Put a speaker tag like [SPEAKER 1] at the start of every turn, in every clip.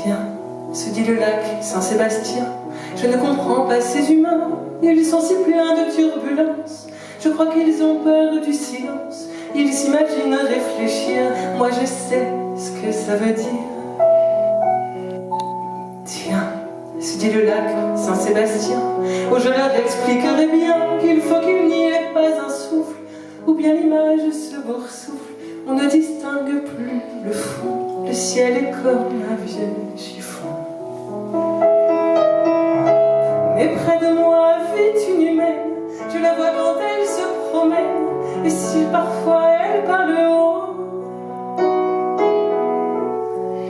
[SPEAKER 1] Tiens, se dit le lac Saint-Sébastien, je ne comprends pas ces humains, ils sont si pleins de turbulences. Je crois qu'ils ont peur du silence, ils s'imaginent réfléchir, moi je sais ce que ça veut dire. Tiens, se dit le lac Saint-Sébastien, oh je leur expliquerai bien qu'il faut qu'il n'y ait pas un souffle, ou bien l'image se boursoufle, on ne distingue plus le fond, le ciel est comme un vieux chiffon. Mais près de moi vit une humaine, je la vois quand elle se promène, et si parfois elle parle haut,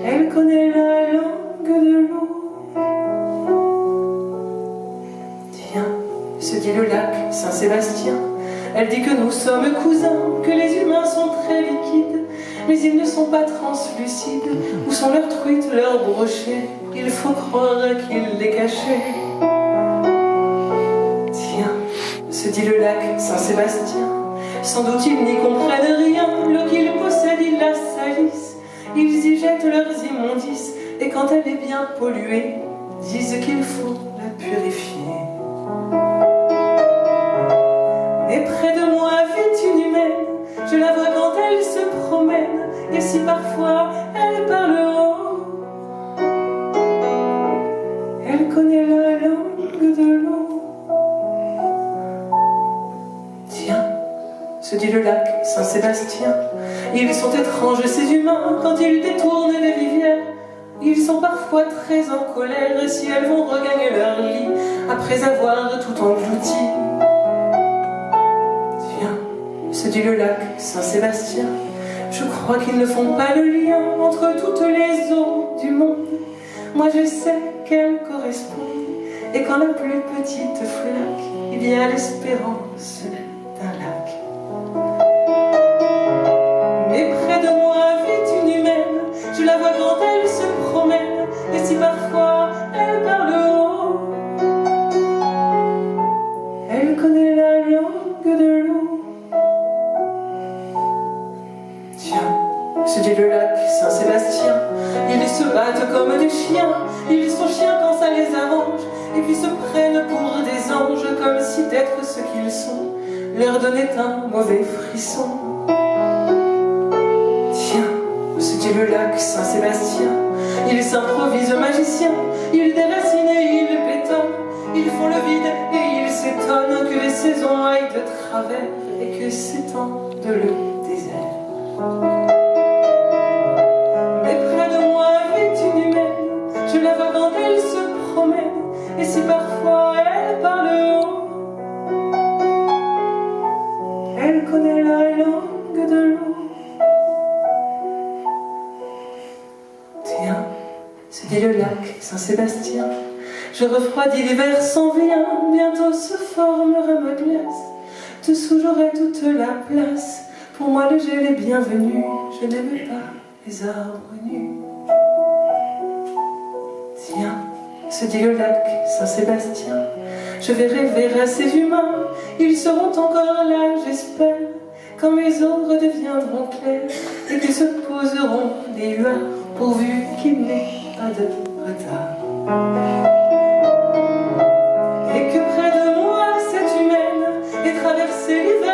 [SPEAKER 1] elle connaît la langue de l'eau. Tiens, se dit le lac Saint-Sébastien, elle dit que nous sommes cousins, que les humains sont très liquides, mais ils ne sont pas translucides. Où sont leurs truites, leurs brochets? Il faut croire qu'ils les cachaient. Tiens, se dit le lac Saint-Sébastien, sans doute ils n'y comprennent rien, l'eau qu'ils possèdent ils la salissent, ils y jettent leurs immondices, et quand elle est bien polluée, disent qu'il faut la purifier. Et près de moi vit une humaine, je la vois quand elle se promène, et si parfois elle parle haut, elle connaît la langue de l'eau. Tiens, se dit le lac Saint-Sébastien, ils sont étranges ces humains quand ils détournent des rivières. Ils sont parfois très en colère si elles vont regagner leur lit après avoir tout englouti. Tiens, se dit le lac Saint-Sébastien, je crois qu'ils ne font pas le lien entre toutes les eaux du monde. Moi je sais qu'elles correspondent, et quand la plus petite flaque, il y a l'espérance d'un lac. Mais près de moi vit une humaine, je la vois quand elle se promène, et si parfois elle parle haut, elle connaît la langue de l'eau. Tiens, se dit le lac Saint-Sébastien, ils se battent comme des chiens, ils sont chiens quand ça les arrange, et puis se prennent pour des anges, comme si d'être ce qu'ils sont leur donnait un mauvais frisson. Tiens, se dit le lac Saint-Sébastien, ils s'improvisent magiciens, ils déracinent et ils bétonnent, ils font le vide et ils s'étonnent que les saisons aillent de travers et que s'étende le désert. Mais près de moi vit une humaine, je la vois quand elle se promène, et si parfois elle parle haut, elle connaît la langue de l'eau. Tiens, se dit le lac Saint-Sébastien, je refroidis l'hiver s'en vient, bientôt se formera ma glace, dessous j'aurai toute la place, pour moi le gel est bienvenu, je n'aime pas les arbres nus. Tiens, se dit le lac Saint-Sébastien, je vais rêver à ces humains, ils seront encore là, j'espère, quand mes eaux redeviendront claires, et que se poseront des huards, pourvu qu'il n'ait pas de retard. Et que près de moi cette humaine ait traversé l'hiver